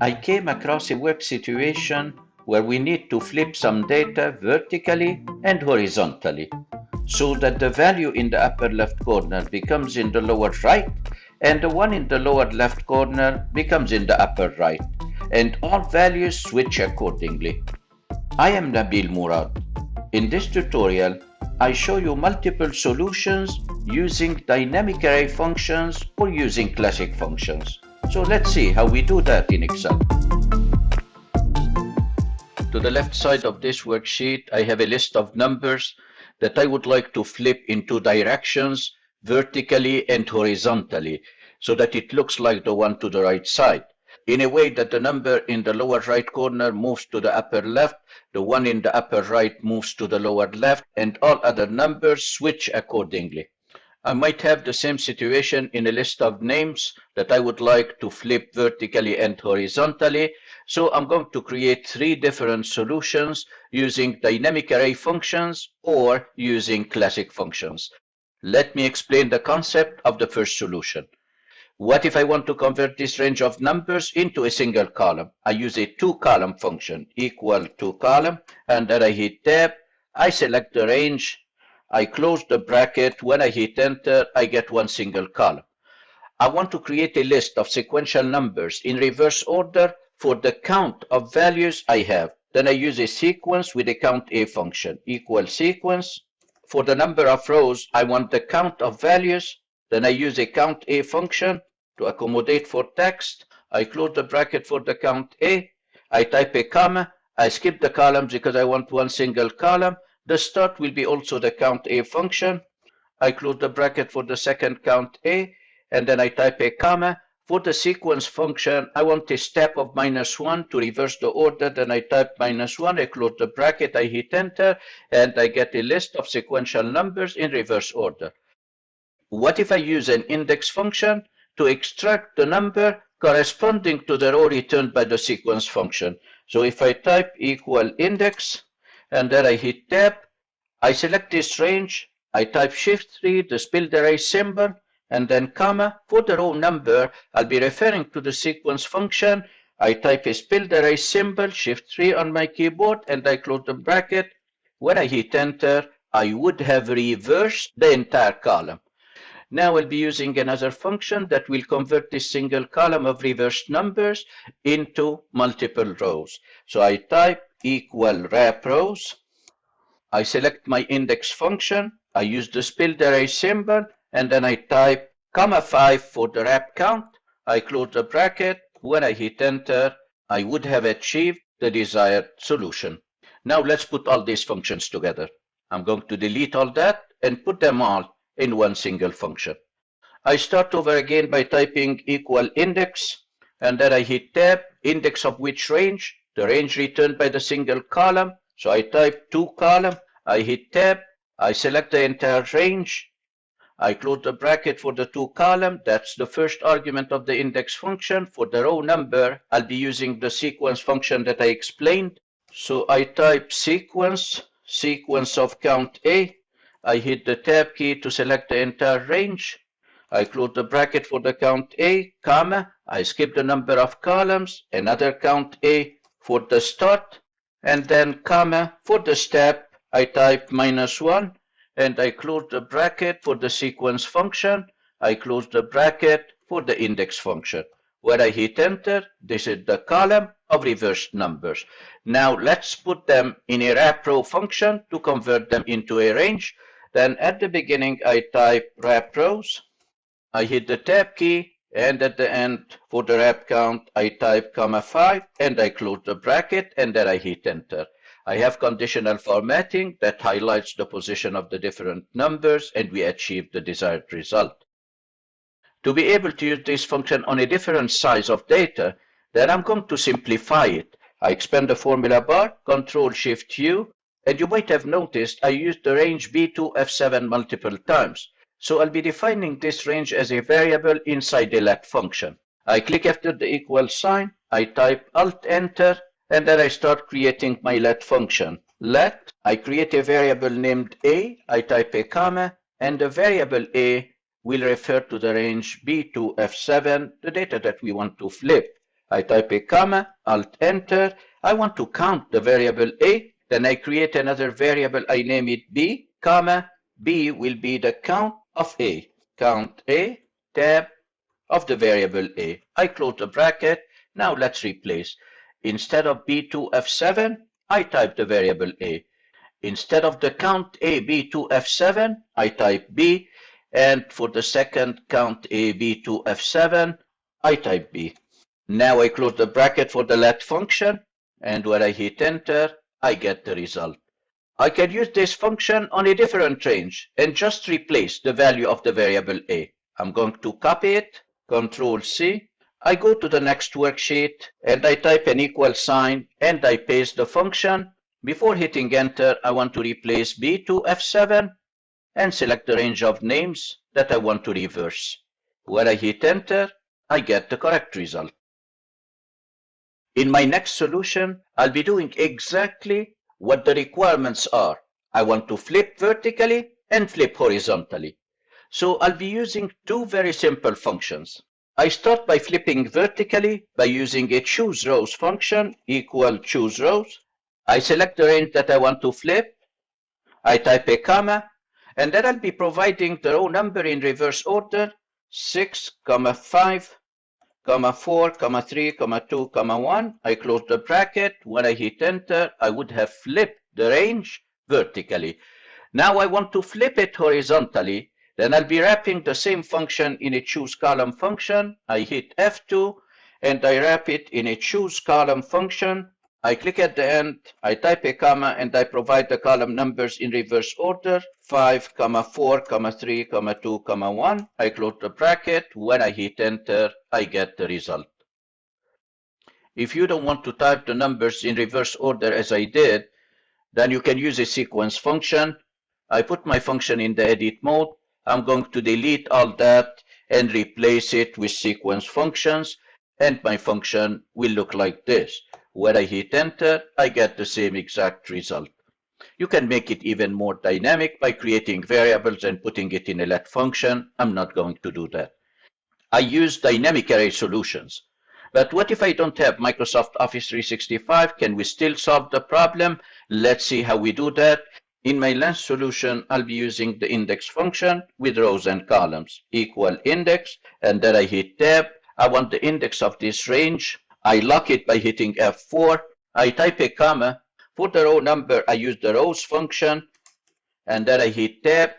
I came across a work situation where we need to flip some data vertically and horizontally so that the value in the upper left corner becomes in the lower right and the one in the lower left corner becomes in the upper right, and all values switch accordingly. I am Nabil Murad. In this tutorial, I show you multiple solutions using dynamic array functions or using classic functions. So let's see how we do that in Excel. To the left side of this worksheet, I have a list of numbers that I would like to flip in two directions, vertically and horizontally, so that it looks like the one to the right side, in a way that the number in the lower right corner moves to the upper left, the one in the upper right moves to the lower left, and all other numbers switch accordingly. I might have the same situation in a list of names that I would like to flip vertically and horizontally. So I'm going to create three different solutions using dynamic array functions or using classic functions. Let me explain the concept of the first solution. What if I want to convert this range of numbers into a single column? I use a two-column function, equal to column, and then I hit tab, I select the range, I close the bracket. When I hit enter, I get one single column. I want to create a list of sequential numbers in reverse order for the count of values I have. Then I use a sequence with a count a function, equal sequence. For the number of rows, I want the count of values. Then I use a count a function to accommodate for text. I close the bracket for the count a. I type a comma. I skip the columns because I want one single column. The start will be also the count a function. I close the bracket for the second count a, and then I type a comma. For the sequence function, I want a step of -1 to reverse the order. Then I type -1, I close the bracket, I hit enter, and I get a list of sequential numbers in reverse order. What if I use an index function to extract the number corresponding to the row returned by the sequence function? So if I type equal index, and then I hit tab, I select this range, I type Shift-3, the spelled array symbol, and then comma. For the row number, I'll be referring to the sequence function. I type a spelled array symbol, Shift-3 on my keyboard, and I close the bracket. When I hit enter, I would have reversed the entire column. Now I'll be using another function that will convert this single column of reversed numbers into multiple rows. So I type equal wrap rows. I select my index function. I use the spelled array symbol, and then I type comma 5 for the wrap count. I close the bracket. When I hit enter, I would have achieved the desired solution. Now let's put all these functions together. I'm going to delete all that and put them all in one single function. I start over again by typing equal index, and then I hit tab, index of which range? The range returned by the single column. So I type two column, I hit tab, I select the entire range, I close the bracket for the two column. That's the first argument of the index function. For the row number, I'll be using the sequence function that I explained. So I type sequence of count A. I hit the tab key to select the entire range. I close the bracket for the count A, comma. I skip the number of columns, another count A for the start, and then comma. For the step, I type -1, and I close the bracket for the sequence function. I close the bracket for the index function. When I hit enter, this is the column of reversed numbers. Now let's put them in a wrap row function to convert them into a range. Then at the beginning, I type wrap rows. I hit the tab key, and at the end, for the wrap count, I type comma 5, and I close the bracket, and then I hit enter. I have conditional formatting that highlights the position of the different numbers, and we achieve the desired result. To be able to use this function on a different size of data, then I'm going to simplify it. I expand the formula bar, Control-Shift-U, and you might have noticed I used the range B2 F7 multiple times. So I'll be defining this range as a variable inside the let function. I click after the equal sign, I type Alt-Enter, and then I start creating my let function. Let, I create a variable named A, I type a comma, and the variable A will refer to the range B2 F7, the data that we want to flip. I type a comma, Alt Enter. I want to count the variable A. Then I create another variable. I name it B, comma. B will be the count of A. Count A, tab of the variable A. I close the bracket. Now let's replace. Instead of B2F7, I type the variable A. Instead of the count A B2F7, I type B. And for the second count A B2F7, I type B. Now I close the bracket for the let function, and when I hit enter, I get the result. I can use this function on a different range and just replace the value of the variable A. I'm going to copy it, Control C. I go to the next worksheet and I type an equal sign and I paste the function. Before hitting enter, I want to replace B to F7 and select the range of names that I want to reverse. When I hit enter, I get the correct result. In my next solution, I'll be doing exactly what the requirements are. I want to flip vertically and flip horizontally. So I'll be using two very simple functions. I start by flipping vertically by using a choose rows function equal choose rows. I select the range that I want to flip. I type a comma, and then I'll be providing the row number in reverse order, 6, 5, 4, 3, 2, 1. I close the bracket. When I hit enter, I would have flipped the range vertically. Now I want to flip it horizontally. Then I'll be wrapping the same function in a choose column function. I hit F2 and I wrap it in a choose column function. I click at the end, I type a comma, and I provide the column numbers in reverse order, 5, 4, 3, 2, 1. I close the bracket. When I hit enter, I get the result. If you don't want to type the numbers in reverse order as I did, then you can use a sequence function. I put my function in the edit mode. I'm going to delete all that and replace it with sequence functions, and my function will look like this. When I hit enter, I get the same exact result. You can make it even more dynamic by creating variables and putting it in a let function. I'm not going to do that. I use dynamic array solutions. But what if I don't have Microsoft Office 365? Can we still solve the problem? Let's see how we do that. In my last solution, I'll be using the index function with rows and columns, equal index, and then I hit tab. I want the index of this range. I lock it by hitting F4. I type a comma. For the row number, I use the rows function, and then I hit tab.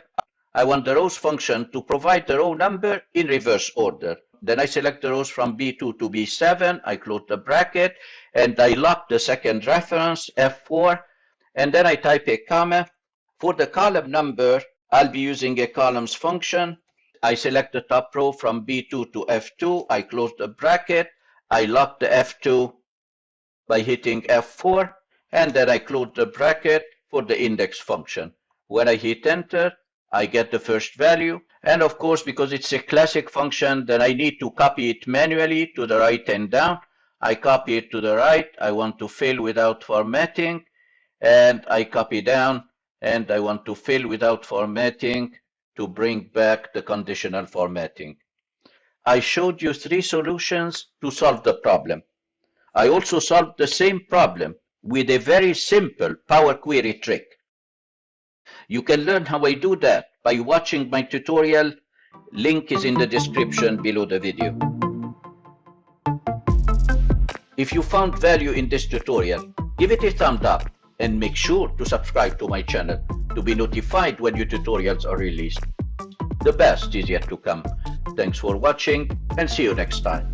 I want the rows function to provide the row number in reverse order. Then I select the rows from B2 to B7. I close the bracket, and I lock the second reference, F4, and then I type a comma. For the column number, I'll be using a columns function. I select the top row from B2 to F2. I close the bracket. I lock the F2 by hitting F4, and then I close the bracket for the index function. When I hit enter, I get the first value. And of course, because it's a classic function, then I need to copy it manually to the right and down. I copy it to the right. I want to fill without formatting, and I copy down, and I want to fill without formatting to bring back the conditional formatting. I showed you 3 solutions to solve the problem. I also solved the same problem with a very simple Power Query trick. You can learn how I do that by watching my tutorial. Link is in the description below the video. If you found value in this tutorial, give it a thumbs up and make sure to subscribe to my channel to be notified when new tutorials are released. The best is yet to come. Thanks for watching and see you next time.